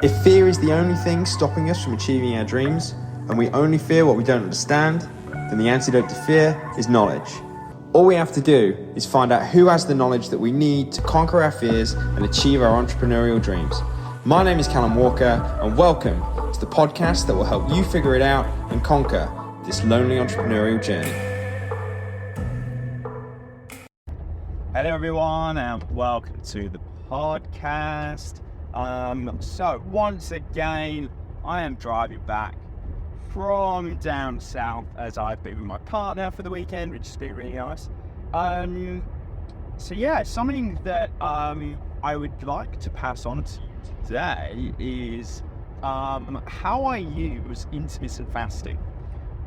If fear is the only thing stopping us from achieving our dreams, and we only fear what we don't understand, then the antidote to fear is knowledge. All we have to do is find out who has the knowledge that we need to conquer our fears and achieve our entrepreneurial dreams. My name is Callum Walker, and welcome to the podcast that will help you figure it out and conquer this lonely entrepreneurial journey. Hello everyone, and welcome to the podcast. So once again, I am driving back from down south as I've been with my partner for the weekend, which has been really nice. Something that I would like to pass on to you today is how I use intermittent fasting.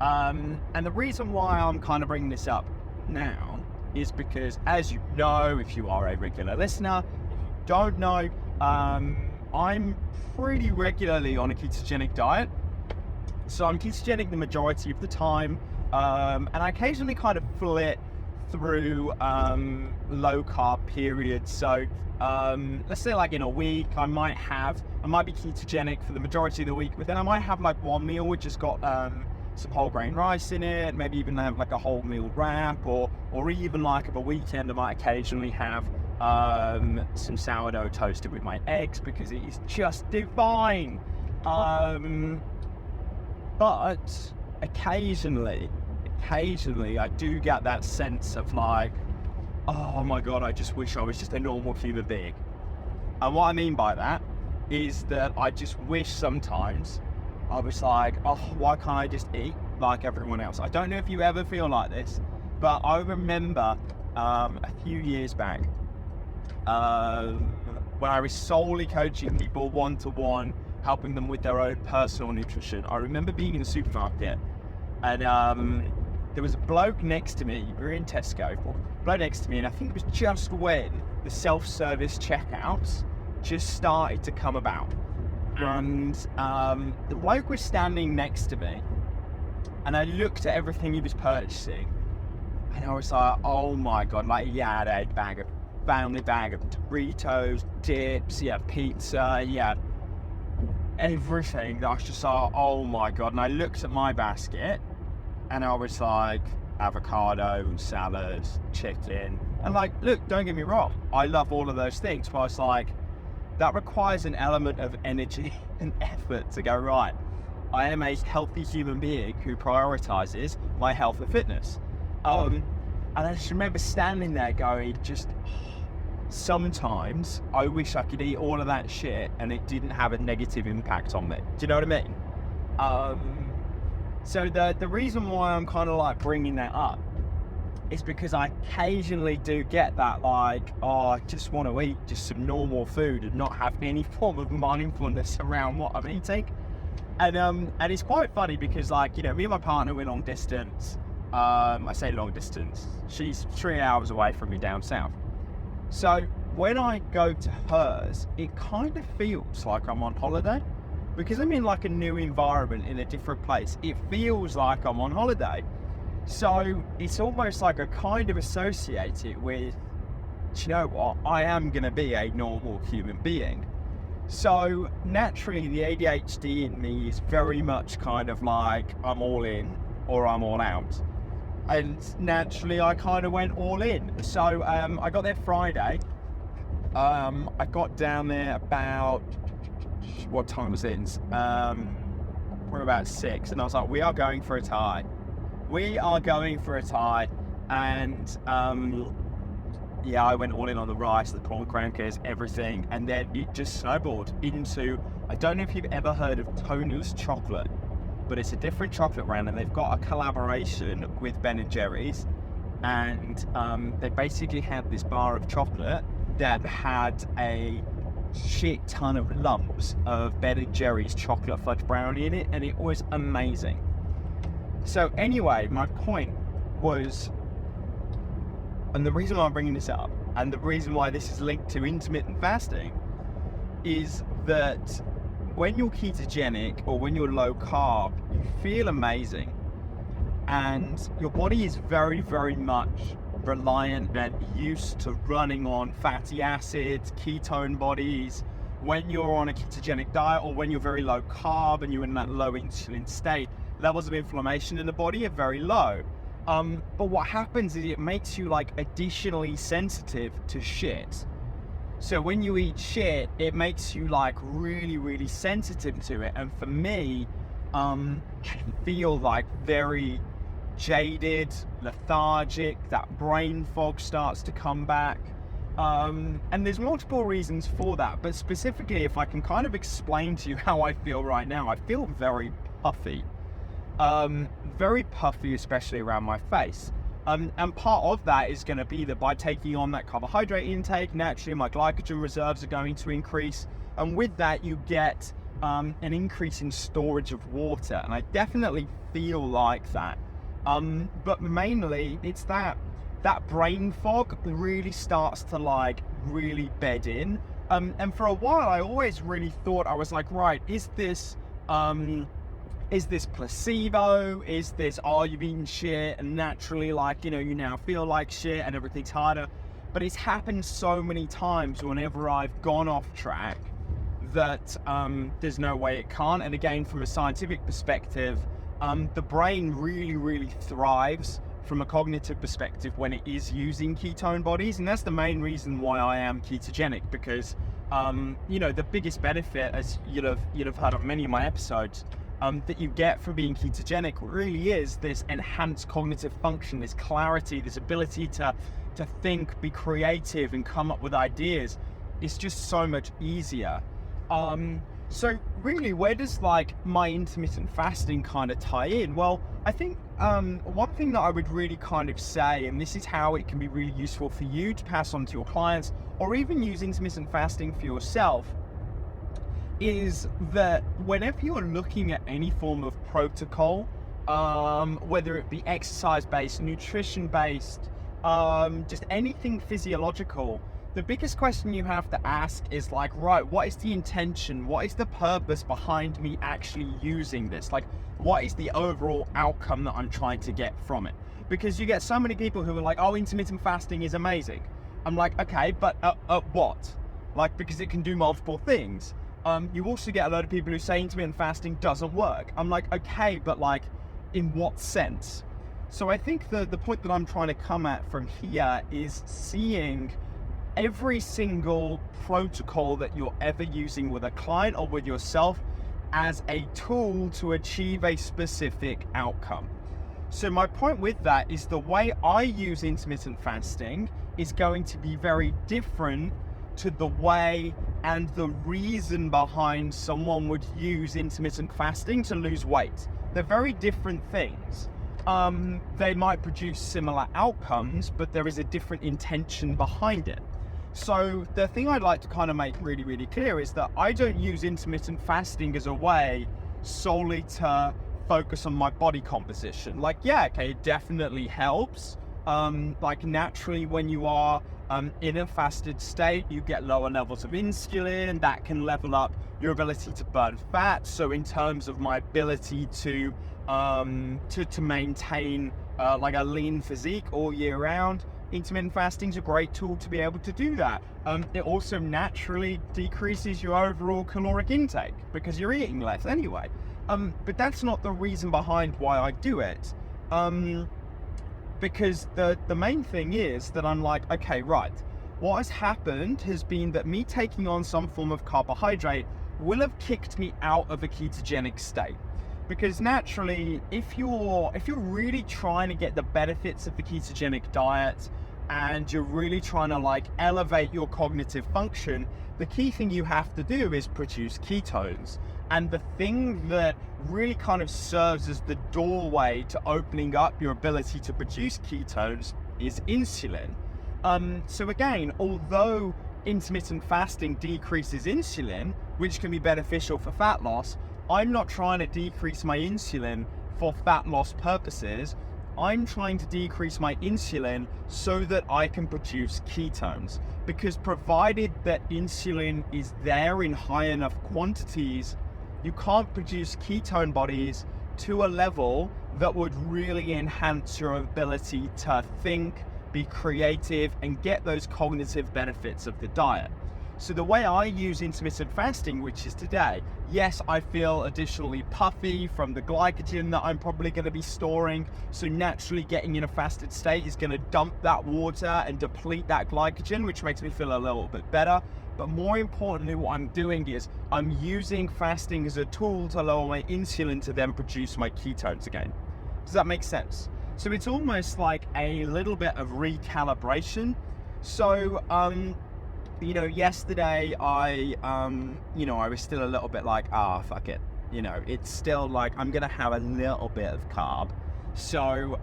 And the reason why I'm kind of bringing this up now is because, as you know, if you are a regular listener, if you don't know, I'm pretty regularly on a ketogenic diet. So I'm ketogenic the majority of the time, and I occasionally kind of flit through low carb periods. So let's say like in a week, I might be ketogenic for the majority of the week, but then I might have like one meal which has got some whole grain rice in it, maybe even have like a whole meal wrap, or even like of a weekend I might occasionally have some sourdough toasted with my eggs because it is just divine. But occasionally I do get that sense of like, oh my god, I just wish I was just a normal human being. And what I mean by that is that I just wish sometimes I was like, oh, why can't I just eat like everyone else? I don't know if you ever feel like this, but I remember a few years back when I was solely coaching people one-to-one, helping them with their own personal nutrition. I remember being in the supermarket and there was a bloke next to me. We were in Tesco, bloke next to me, and I think it was just when the self-service checkouts just started to come about. And the bloke was standing next to me, and I looked at everything he was purchasing, and I was like, oh my god, like he had a family bag of Doritos, dips, pizza, everything. I was just like, oh my god. And I looked at my basket, and I was like, avocado, salads, chicken, and like, look, don't get me wrong, I love all of those things, but I was like, that requires an element of energy and effort to go, right, I am a healthy human being who prioritizes my health and fitness. And I just remember standing there going, just sometimes I wish I could eat all of that shit and it didn't have a negative impact on me. Do you know what I mean? So the reason why I'm kind of like bringing that up is because I occasionally do get that like, oh, I just want to eat just some normal food and not have any form of mindfulness around what I'm eating. And it's quite funny because, like, you know, me and my partner, we're long distance. I say long distance. She's 3 hours away from me down south. So when I go to hers, it kind of feels like I'm on holiday because I'm in like a new environment in a different place. It feels like I'm on holiday. So it's almost like I kind of associate it with, do you know what, I am going to be a normal human being. So naturally the ADHD in me is very much kind of like, I'm all in or I'm all out. And naturally I kind of went all in. So I got there Friday. I got down there about, what time was it? We're about 6, and I was like, we are going for a Thai. And I went all in on the rice, the prawn crackers, everything, and then it just snowballed into, I don't know if you've ever heard of Tonu's chocolate, but it's a different chocolate brand, and they've got a collaboration with Ben & Jerry's, and they basically had this bar of chocolate that had a shit ton of lumps of Ben & Jerry's chocolate fudge brownie in it, and it was amazing. So anyway, my point was, and the reason why I'm bringing this up, and the reason why this is linked to intermittent fasting, is that when you're ketogenic or when you're low carb, you feel amazing. And your body is very, very much reliant and used to running on fatty acids, ketone bodies, when you're on a ketogenic diet or when you're very low carb and you're in that low insulin state, levels of inflammation in the body are very low. But what happens is it makes you like additionally sensitive to shit. So when you eat shit, it makes you like really, really sensitive to it. And for me, I feel like very jaded, lethargic, that brain fog starts to come back. And there's multiple reasons for that, but specifically, if I can kind of explain to you how I feel right now, I feel very puffy. Very puffy, especially around my face. And part of that is going to be that by taking on that carbohydrate intake, naturally my glycogen reserves are going to increase. And with that, you get an increase in storage of water. And I definitely feel like that. But mainly it's that brain fog really starts to like really bed in. And for a while, I always really thought, I was like, right, is this placebo? Is this, you've eaten shit and naturally like, you now feel like shit and everything's harder? But it's happened so many times whenever I've gone off track that there's no way it can't. And again, from a scientific perspective, the brain really, really thrives from a cognitive perspective when it is using ketone bodies. And that's the main reason why I am ketogenic, because, the biggest benefit, as you'd have heard of many of my episodes, that you get from being ketogenic really is this enhanced cognitive function, this clarity, this ability to think, be creative, and come up with ideas. It's just so much easier. So really, where does like my intermittent fasting kind of tie in? Well, I think one thing that I would really kind of say, and this is how it can be really useful for you to pass on to your clients, or even use intermittent fasting for yourself, is that whenever you're looking at any form of protocol, whether it be exercise-based, nutrition-based, just anything physiological, the biggest question you have to ask is like, right, what is the intention? What is the purpose behind me actually using this? Like, what is the overall outcome that I'm trying to get from it? Because you get so many people who are like, oh, intermittent fasting is amazing. I'm like, okay, but what? Like, because it can do multiple things. You also get a lot of people who say intermittent fasting doesn't work. I'm like, okay, but like, in what sense? So I think the point that I'm trying to come at from here is seeing every single protocol that you're ever using with a client or with yourself as a tool to achieve a specific outcome. So my point with that is the way I use intermittent fasting is going to be very different to the way and the reason behind someone would use intermittent fasting to lose weight. They're very different things. They might produce similar outcomes, but there is a different intention behind it. So the thing I'd like to kind of make really, really clear is that I don't use intermittent fasting as a way solely to focus on my body composition. Like, yeah, okay, it definitely helps. Like naturally when you are in a fasted state, you get lower levels of insulin. That can level up your ability to burn fat. So in terms of my ability to maintain like a lean physique all year round, intermittent fasting is a great tool to be able to do that. It also naturally decreases your overall caloric intake because you're eating less anyway. But that's not the reason behind why I do it. Because the main thing is that I'm like, okay, right, what has happened has been that me taking on some form of carbohydrate will have kicked me out of a ketogenic state. Because naturally, if you're really trying to get the benefits of the ketogenic diet and you're really trying to like elevate your cognitive function, the key thing you have to do is produce ketones. And the thing that really kind of serves as the doorway to opening up your ability to produce ketones is insulin. So again, although intermittent fasting decreases insulin, which can be beneficial for fat loss, I'm not trying to decrease my insulin for fat loss purposes. I'm trying to decrease my insulin so that I can produce ketones. Because provided that insulin is there in high enough quantities, you can't produce ketone bodies to a level that would really enhance your ability to think, be creative, and get those cognitive benefits of the diet. So the way I use intermittent fasting, which is today, yes, I feel additionally puffy from the glycogen that I'm probably going to be storing. So naturally getting in a fasted state is going to dump that water and deplete that glycogen, which makes me feel a little bit better. But more importantly, what I'm doing is I'm using fasting as a tool to lower my insulin to then produce my ketones again. Does that make sense? So it's almost like a little bit of recalibration. So, yesterday I was still a little bit like, fuck it. It's still like, I'm going to have a little bit of carb. So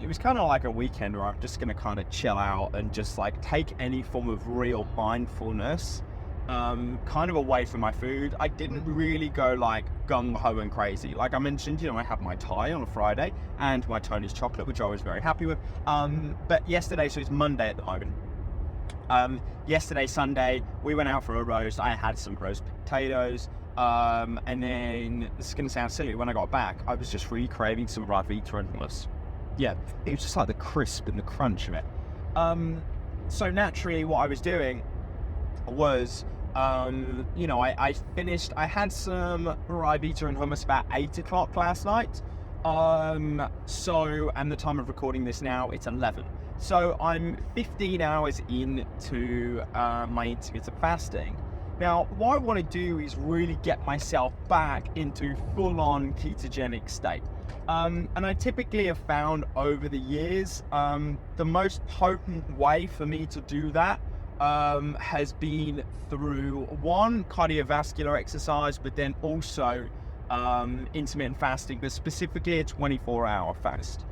it was kind of like a weekend where I'm just going to kind of chill out and just like take any form of real mindfulness kind of away from my food. I didn't really go like gung-ho and crazy. Like I mentioned, I have my Thai on a Friday and my Tony's chocolate, which I was very happy with. But yesterday, so it's Monday at the moment. Yesterday, Sunday, we went out for a roast. I had some roast potatoes. And then, this is going to sound silly, when I got back, I was just really craving some Ravita and hummus. Yeah, it was just like the crisp and the crunch of it. So naturally, what I was doing was, I had some Ravita and hummus about 8 o'clock last night. And the time of recording this now, it's 11. So I'm 15 hours into my intermittent fasting. Now, what I want to do is really get myself back into full-on ketogenic state. And I typically have found over the years, the most potent way for me to do that has been through one, cardiovascular exercise, but then also intermittent fasting, but specifically a 24-hour fast.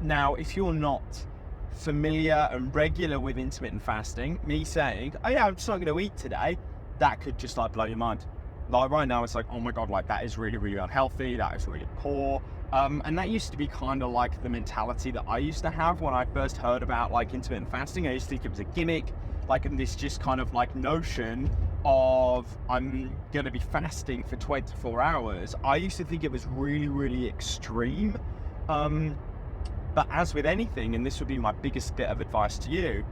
Now, if you're not familiar and regular with intermittent fasting, me saying, oh yeah, I'm just not going to eat today, that could just like blow your mind. Like right now it's like, oh my god, like that is really, really unhealthy, that is really poor. And that used to be kind of like the mentality that I used to have when I first heard about like intermittent fasting. I used to think it was a gimmick, like in this just kind of like notion of I'm going to be fasting for 24 hours. I used to think it was really, really extreme. But as with anything, and this would be my biggest bit of advice to you,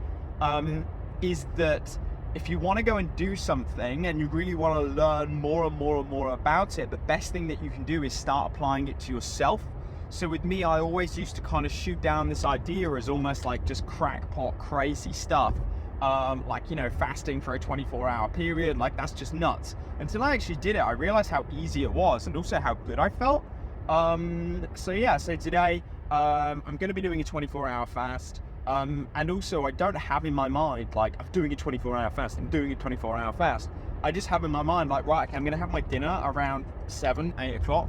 is that if you want to go and do something and you really want to learn more and more and more about it, the best thing that you can do is start applying it to yourself. So with me, I always used to kind of shoot down this idea as almost like just crackpot crazy stuff. Fasting for a 24-hour period, like that's just nuts. Until I actually did it, I realized how easy it was and also how good I felt. So today, I'm going to be doing a 24-hour fast. And also I don't have in my mind, like I'm doing a 24-hour fast, I just have in my mind, like, right, okay, I'm going to have my dinner around 8 o'clock.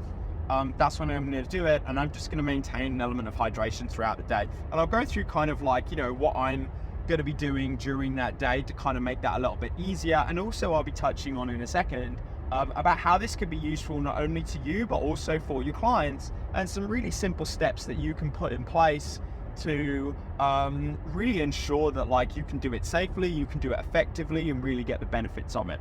That's when I'm going to do it. And I'm just going to maintain an element of hydration throughout the day. And I'll go through kind of like, what I'm going to be doing during that day to kind of make that a little bit easier. And also I'll be touching on in a second about how this could be useful not only to you, but also for your clients, and some really simple steps that you can put in place to really ensure that like you can do it safely, you can do it effectively, and really get the benefits of it.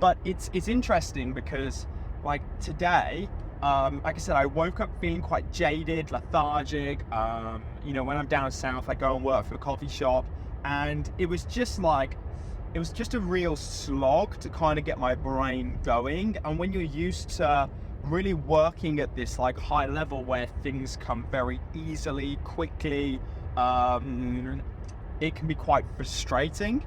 But it's interesting because like today, like I said, I woke up feeling quite jaded, lethargic. When I'm down south, I go and work for a coffee shop, and it was just a real slog to kind of get my brain going. And when you're used to really working at this like high level where things come very easily, quickly, it can be quite frustrating.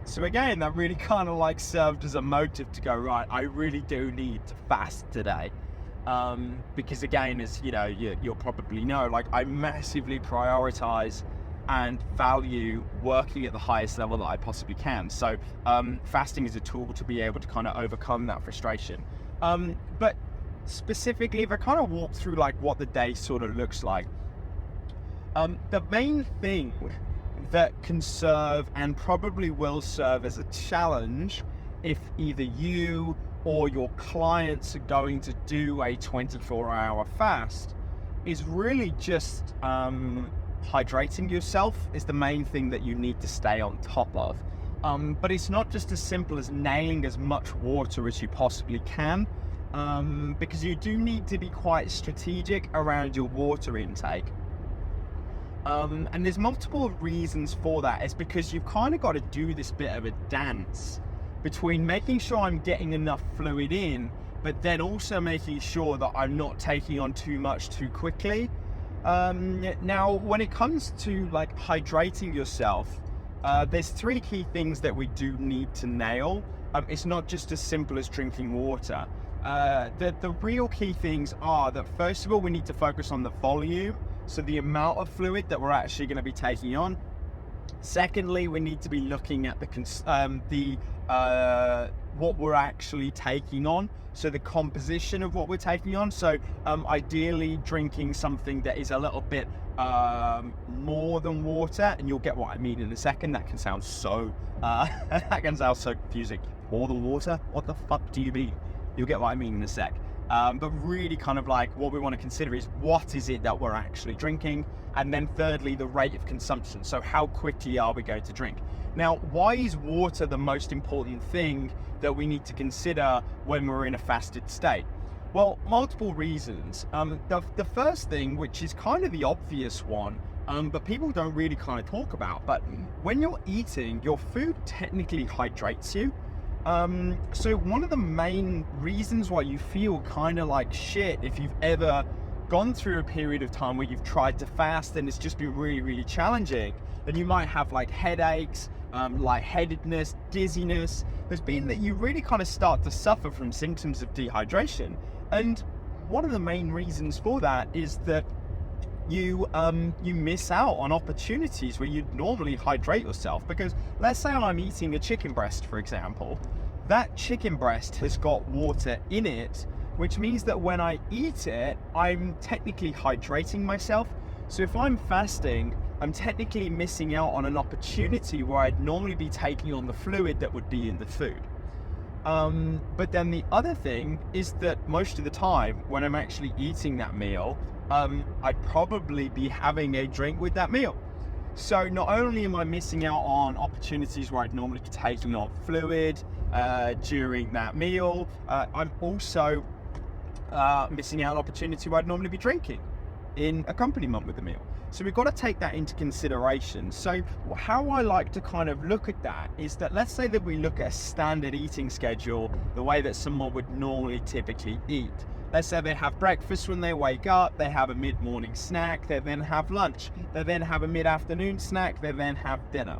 So again, that really kind of like served as a motive to go, right, I really do need to fast today. Because again, as you'll probably know, like I massively prioritize and value working at the highest level that I possibly can. So fasting is a tool to be able to kind of overcome that frustration. But specifically, if I kind of walk through like what the day sort of looks like, the main thing that can serve and probably will serve as a challenge if either you or your clients are going to do a 24-hour fast is really just hydrating yourself is the main thing that you need to stay on top of. But it's not just as simple as nailing as much water as you possibly can, because you do need to be quite strategic around your water intake. And there's multiple reasons for that. It's because you've kind of got to do this bit of a dance between making sure I'm getting enough fluid in, but then also making sure that I'm not taking on too much too quickly. Now, when it comes to like hydrating yourself, there's three key things that we do need to nail. It's not just as simple as drinking water. The real key things are that, first of all, we need to focus on the volume, so the amount of fluid that we're actually going to be taking on. Secondly, we need to be looking at what we're actually taking on, so the composition of what we're taking on. So ideally drinking something that is a little bit more than water, and you'll get what I mean in a second. That can sound so confusing. More than water? What the fuck do you mean? You'll get what I mean in a sec. But really kind of like what we want to consider is what is it that we're actually drinking, and then thirdly, the rate of consumption. So how quickly are we going to drink? Now, why is water the most important thing that we need to consider when we're in a fasted state? Well, multiple reasons. The first thing, which is kind of the obvious one, but people don't really kind of talk about, but when you're eating, your food technically hydrates you. So one of the main reasons why you feel kind of like shit, if you've ever gone through a period of time where you've tried to fast and it's just been really, really challenging, then you might have like headaches, lightheadedness, dizziness. There's been that you really kind of start to suffer from symptoms of dehydration. And one of the main reasons for that is that you miss out on opportunities where you'd normally hydrate yourself. Because let's say I'm eating a chicken breast, for example. That chicken breast has got water in it, which means that when I eat it, I'm technically hydrating myself. So if I'm fasting, I'm technically missing out on an opportunity where I'd normally be taking on the fluid that would be in the food. But then the other thing is that most of the time when I'm actually eating that meal, I'd probably be having a drink with that meal. So not only am I missing out on opportunities where I'd normally be taking on fluid during that meal, I'm also missing out on opportunity where I'd normally be drinking in accompaniment with the meal. So we've got to take that into consideration. So how I like to kind of look at that is that, let's say that we look at a standard eating schedule, the way that someone would normally typically eat. Let's say they have breakfast when they wake up, they have a mid-morning snack, they then have lunch, they then have a mid-afternoon snack, they then have dinner.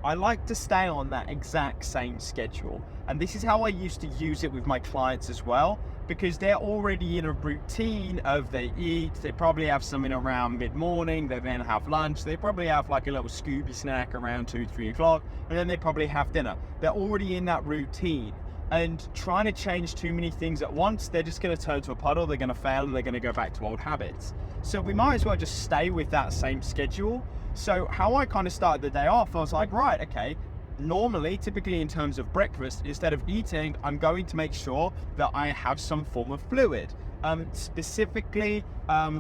I like to stay on that exact same schedule. And this is how I used to use it with my clients as well, because they're already in a routine of they eat, they probably have something around mid-morning, they then have lunch, they probably have like a little Scooby snack around 2-3 o'clock, and then they probably have dinner. They're already in that routine. And trying to change too many things at once, they're just going to turn to a puddle, they're going to fail, and they're going to go back to old habits. So we might as well just stay with that same schedule. So how I kind of started the day off, I was like, right, okay, normally, typically in terms of breakfast, instead of eating, I'm going to make sure that I have some form of fluid. Specifically,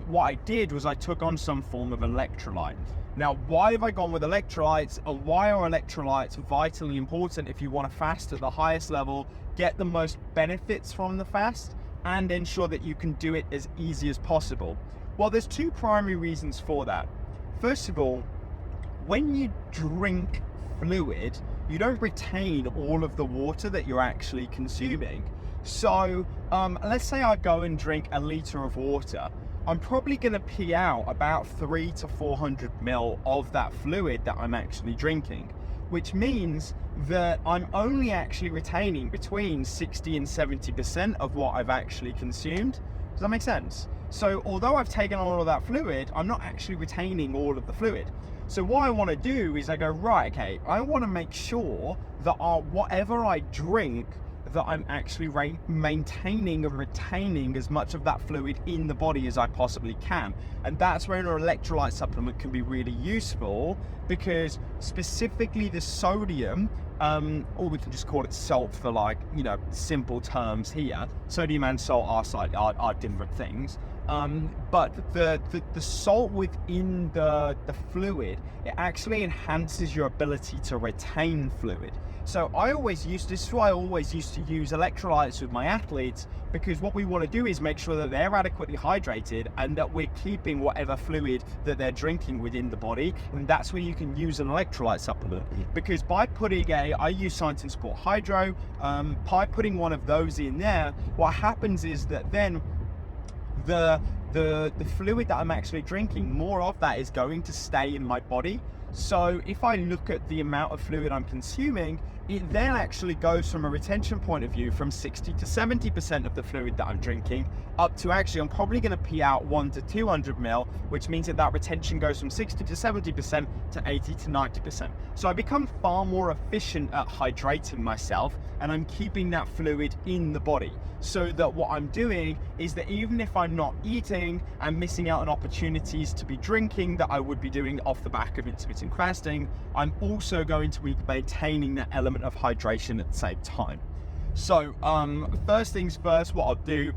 what I did was I took on some form of electrolyte. Now, why have I gone with electrolytes, and why are electrolytes vitally important if you want to fast at the highest level, get the most benefits from the fast, and ensure that you can do it as easy as possible? Well, there's two primary reasons for that. First of all, when you drink fluid, you don't retain all of the water that you're actually consuming. So let's say I go and drink a liter of water. I'm probably going to pee out about 300 to 400 ml of that fluid that I'm actually drinking, which means that I'm only actually retaining between 60 and 70% of what I've actually consumed. Does that make sense? So although I've taken on all of that fluid, I'm not actually retaining all of the fluid. So what I want to do is I go, right, okay, I want to make sure that whatever I drink, that I'm actually maintaining and retaining as much of that fluid in the body as I possibly can. And that's where an electrolyte supplement can be really useful, because specifically the sodium, or we can just call it salt for like, simple terms here. Sodium and salt are different things. But the salt within the fluid, it actually enhances your ability to retain fluid. So this is why I always used to use electrolytes with my athletes, because what we want to do is make sure that they're adequately hydrated and that we're keeping whatever fluid that they're drinking within the body. And that's where you can use an electrolyte supplement, because by putting I use Science and Sport Hydro, by putting one of those in there, what happens is that then the fluid that I'm actually drinking, more of that is going to stay in my body. So if I look at the amount of fluid I'm consuming, it then actually goes from a retention point of view from 60 to 70% of the fluid that I'm drinking up to actually I'm probably going to pee out 1 to 200 mil, which means that retention goes from 60 to 70% to 80 to 90%. So I become far more efficient at hydrating myself, and I'm keeping that fluid in the body, so that what I'm doing is that even if I'm not eating, I'm missing out on opportunities to be drinking that I would be doing off the back of intermittent fasting. I'm also going to be maintaining that element of hydration at the same time. So first things first, what I'll do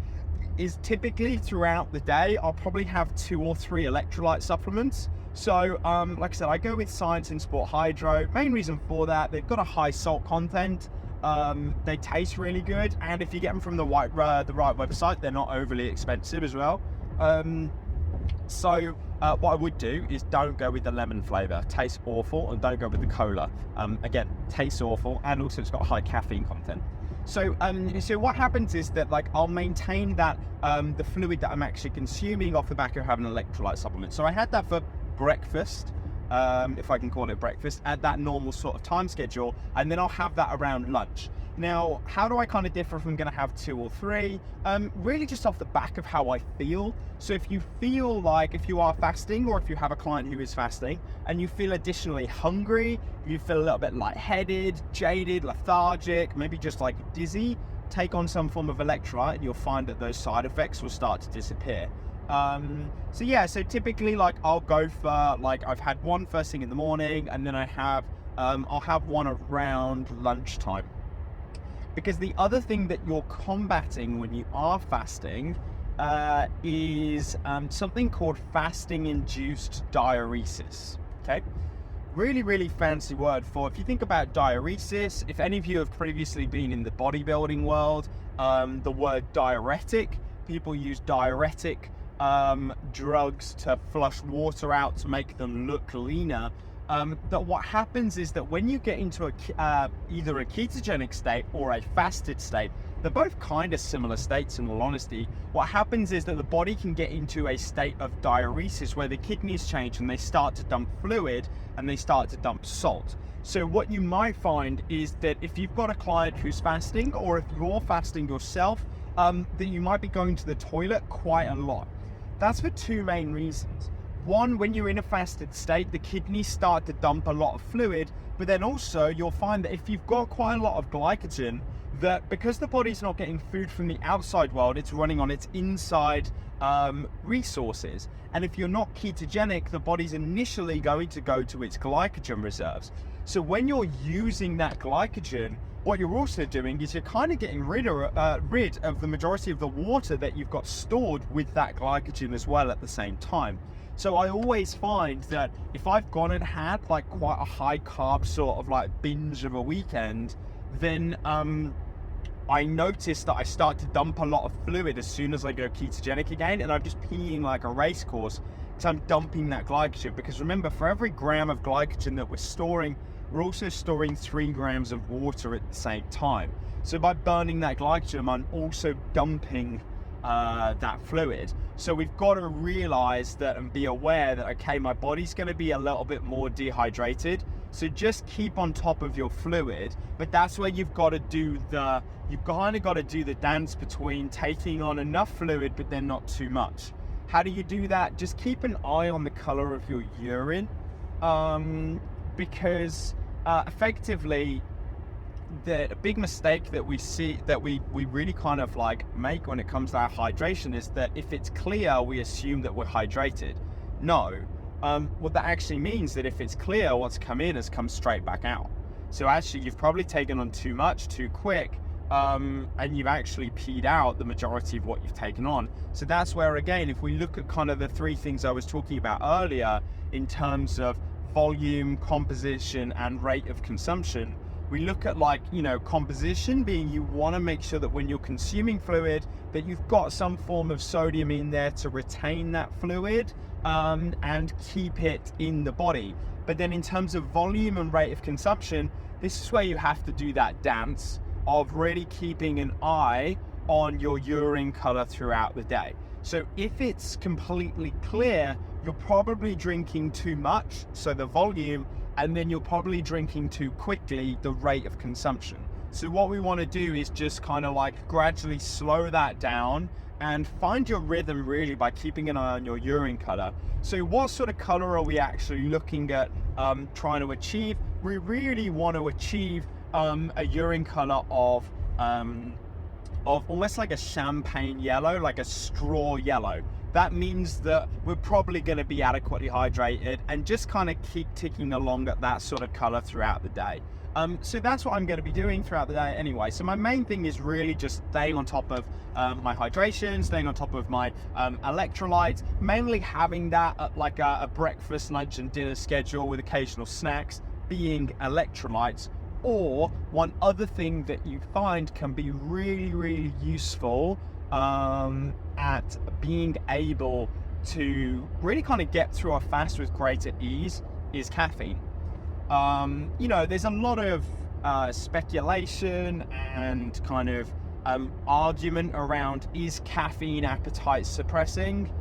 is typically throughout the day, I'll probably have 2 or 3 electrolyte supplements. So like I said, I go with Science and Sport Hydro. Main reason for that, they've got a high salt content. They taste really good, and if you get them from the right website, they're not overly expensive as well. So what I would do is don't go with the lemon flavor, tastes awful, and don't go with the cola. Again, tastes awful, and also it's got high caffeine content. So what happens is that I'll maintain that the fluid that I'm actually consuming off the back of having an electrolyte supplement. So I had that for breakfast, if I can call it breakfast, at that normal sort of time schedule, and then I'll have that around lunch. Now, how do I kind of differ from going to have 2 or 3? Really just off the back of how I feel. So if you feel like, if you are fasting, or if you have a client who is fasting, and you feel additionally hungry, you feel a little bit lightheaded, jaded, lethargic, maybe just dizzy, take on some form of electrolyte, and you'll find that those side effects will start to disappear. So typically I'll go for I've had one first thing in the morning, and then I'll have one around lunchtime. Because the other thing that you're combating when you are fasting is something called fasting-induced diuresis. Okay, really, really fancy word for, if you think about diuresis, if any of you have previously been in the bodybuilding world, the word diuretic, people use diuretic drugs to flush water out to make them look leaner. That what happens is that when you get into either a ketogenic state or a fasted state, they're both kind of similar states in all honesty. What happens is that the body can get into a state of diuresis where the kidneys change and they start to dump fluid and they start to dump salt. So what you might find is that if you've got a client who's fasting, or if you're fasting yourself, that you might be going to the toilet quite a lot. That's for 2 main reasons. One, when you're in a fasted state, the kidneys start to dump a lot of fluid, but then also you'll find that if you've got quite a lot of glycogen, that because the body's not getting food from the outside world, it's running on its inside resources. And if you're not ketogenic, the body's initially going to go to its glycogen reserves. So when you're using that glycogen, what you're also doing is you're kind of getting rid of the majority of the water that you've got stored with that glycogen as well at the same time. So I always find that if I've gone and had quite a high carb sort of binge of a weekend, then I notice that I start to dump a lot of fluid as soon as I go ketogenic again, and I'm just peeing like a race course because I'm dumping that glycogen. Because remember, for every gram of glycogen that we're storing, we're also storing 3 grams of water at the same time. So by burning that glycogen, I'm also dumping that fluid. So we've got to realize that and be aware that, okay, my body's going to be a little bit more dehydrated, so just keep on top of your fluid. But that's where you've kind of got to do the dance between taking on enough fluid but then not too much. How do you do that? Just keep an eye on the color of your urine, because effectively the big mistake that we see, that we really kind of make when it comes to our hydration, is that if it's clear, we assume that we're hydrated. No, what that actually means that if it's clear, what's come in has come straight back out. So actually you've probably taken on too much too quick, and you've actually peed out the majority of what you've taken on. So that's where, again, if we look at kind of the three things I was talking about earlier in terms of volume, composition, and rate of consumption, we look at, like, you know, composition being, you want to make sure that when you're consuming fluid that you've got some form of sodium in there to retain that fluid and keep it in the body. But then in terms of volume and rate of consumption, this is where you have to do that dance of really keeping an eye on your urine color throughout the day. So if it's completely clear, you're probably drinking too much, so the volume, and then you're probably drinking too quickly, the rate of consumption. So what we want to do is just kind of like gradually slow that down and find your rhythm really by keeping an eye on your urine color. So what sort of color are we actually looking at trying to achieve? We really want to achieve a urine color of almost like a champagne yellow, like a straw yellow. That means that we're probably going to be adequately hydrated and just kind of keep ticking along at that sort of color throughout the day. So that's what I'm going to be doing throughout the day anyway. So my main thing is really just staying on top of my hydration, staying on top of my electrolytes, mainly having that at like a breakfast, lunch and dinner schedule with occasional snacks being electrolytes. Or one other thing that you find can be really, really useful at being able to really kind of get through a fast with greater ease is caffeine. You know, there's a lot of speculation and kind of argument around, is caffeine appetite suppressing?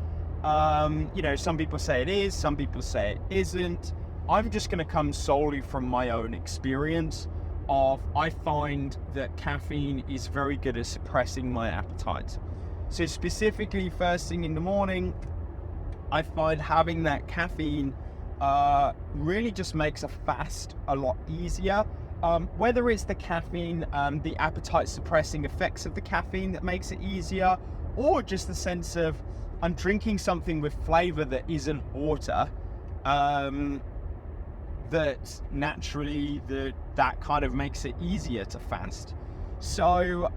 You know, some people say it is, some people say it isn't. I'm just going to come solely from my own experience of, I find that caffeine is very good at suppressing my appetite. So specifically first thing in the morning, I find having that caffeine really just makes a fast a lot easier. Whether it's the caffeine, the appetite suppressing effects of the caffeine that makes it easier, or just the sense of I'm drinking something with flavor that isn't water, that naturally that kind of makes it easier to fast. So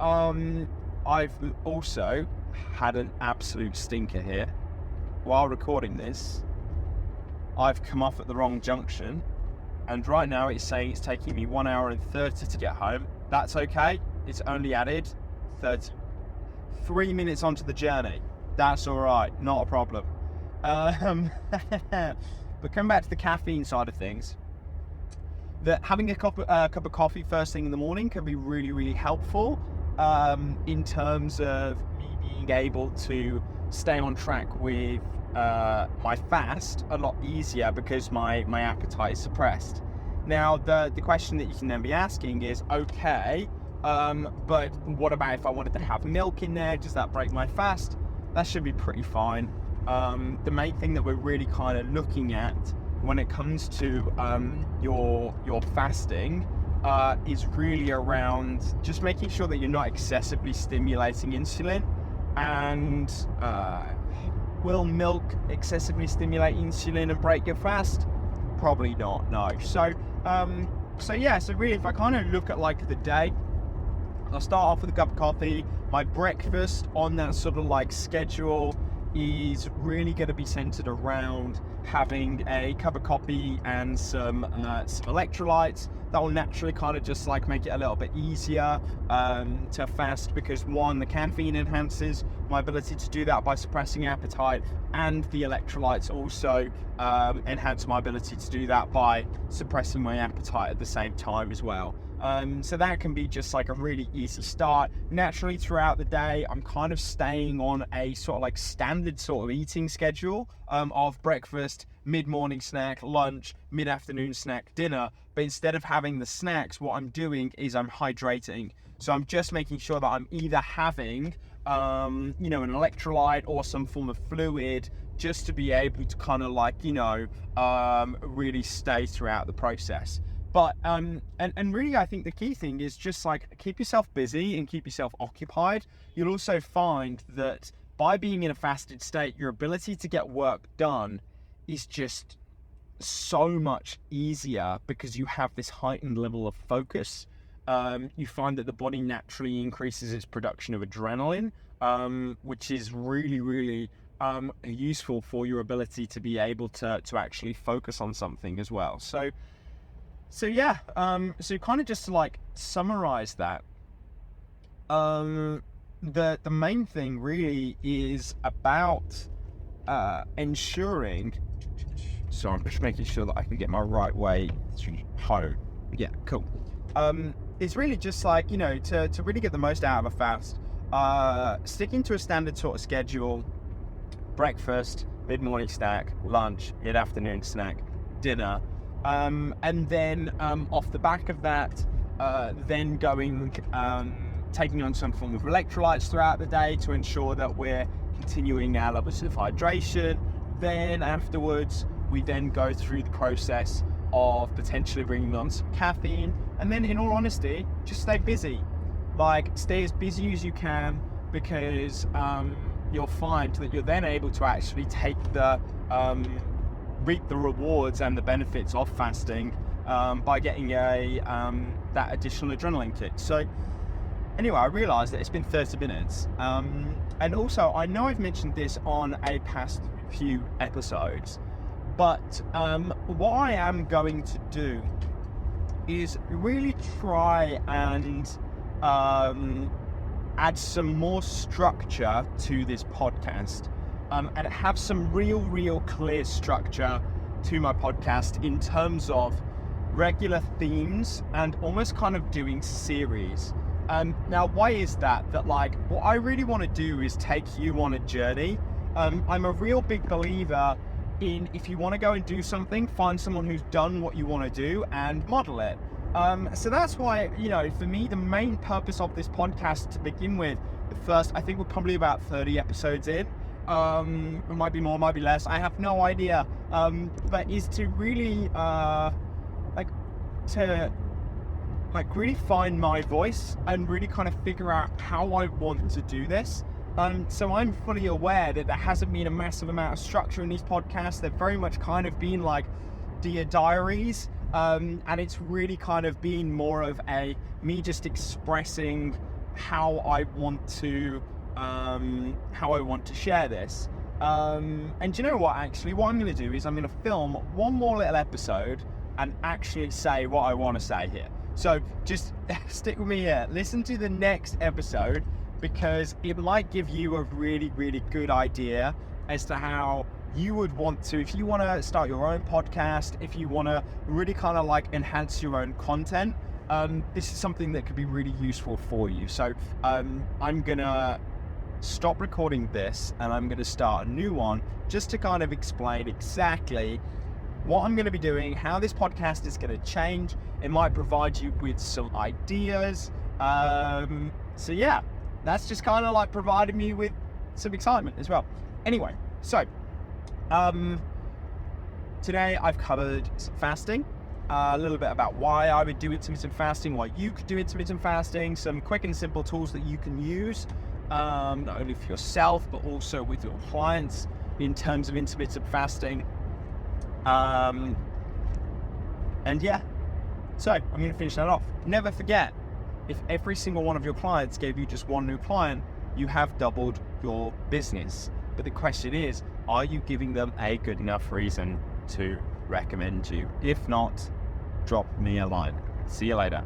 I've also had an absolute stinker here. While recording this, I've come off at the wrong junction, and right now it's saying it's taking me 1 hour and 30 to get home. That's okay, it's only added 3 minutes onto the journey. That's all right, not a problem. But coming back to the caffeine side of things, that having a cup of coffee first thing in the morning can be really, really helpful in terms of me being able to stay on track with my fast a lot easier because my appetite is suppressed. Now, the question that you can then be asking is, okay, but what about if I wanted to have milk in there? Does that break my fast? That should be pretty fine. The main thing that we're really kind of looking at when it comes to your fasting is really around just making sure that you're not excessively stimulating insulin. And will milk excessively stimulate insulin and break your fast? Probably not, no. So yeah, so really if I kind of look at like the day, I'll start off with a cup of coffee. My breakfast on that sort of like schedule is really going to be centered around having a cup of coffee and some electrolytes. That will naturally kind of just like make it a little bit easier to fast, because one, the caffeine enhances my ability to do that by suppressing appetite, and the electrolytes also enhance my ability to do that by suppressing my appetite at the same time as well. So that can be just like a really easy start. Naturally throughout the day, I'm kind of staying on a sort of like standard sort of eating schedule of breakfast, mid-morning snack, lunch, mid-afternoon snack, dinner. But instead of having the snacks, what I'm doing is I'm hydrating. So I'm just making sure that I'm either having, an electrolyte or some form of fluid, just to be able to kind of like, really stay throughout the process. But and really, I think the key thing is just like keep yourself busy and keep yourself occupied. You'll also find that by being in a fasted state, your ability to get work done is just so much easier because you have this heightened level of focus. you find that the body naturally increases its production of adrenaline, which is really, really useful for your ability to be able to actually focus on something as well. So yeah, so kind of just to like summarize that, the main thing really is about ensuring. So I'm just making sure that I can get my right way through home. Yeah, cool. It's really just like, you know, to really get the most out of a fast, sticking to a standard sort of schedule: breakfast, mid-morning snack, lunch, mid-afternoon snack, dinner, and then off the back of that, then going, taking on some form of electrolytes throughout the day to ensure that we're continuing our levels of hydration. Then afterwards, we then go through the process of potentially bringing on some caffeine, and then in all honesty, just stay busy. Like, stay as busy as you can, because you'll find that you're then able to actually take the reap the rewards and the benefits of fasting by getting that additional adrenaline kick. So anyway, I realized that it's been 30 minutes, and also I know I've mentioned this on a past few episodes, but what I am going to do is really try and add some more structure to this podcast, and have some real clear structure to my podcast in terms of regular themes and almost kind of doing series. Now, why is that? That like, what I really want to do is take you on a journey. I'm a real big believer in, if you want to go and do something, find someone who's done what you want to do and model it. So that's why, you know, for me, the main purpose of this podcast to begin with, the first, I think we're probably about 30 episodes in. It might be more, might be less. I have no idea. But is to really, really find my voice and really kind of figure out how I want to do this. So I'm fully aware that there hasn't been a massive amount of structure in these podcasts. They've very much kind of been like dear diaries, and it's really kind of been more of me just expressing how I want to share this. And do you know what? Actually, what I'm going to do is I'm going to film one more little episode and actually say what I want to say here. So just stick with me here. Listen to the next episode, because it might give you a really good idea as to how you would want to, if you want to start your own podcast, if you want to really kind of like enhance your own content, this is something that could be really useful for you. So I'm gonna stop recording this and I'm gonna start a new one just to kind of explain exactly what I'm going to be doing, how this podcast is going to change. It might provide you with some ideas. So yeah, that's just kind of like provided me with some excitement as well. Anyway, so today I've covered some fasting, a little bit about why I would do intermittent fasting, why you could do intermittent fasting, some quick and simple tools that you can use, not only for yourself, but also with your clients in terms of intermittent fasting. And yeah, so I'm going to finish that off. Never forget, if every single one of your clients gave you just one new client, you have doubled your business. But the question is, are you giving them a good enough reason to recommend you? If not, drop me a line. See you later.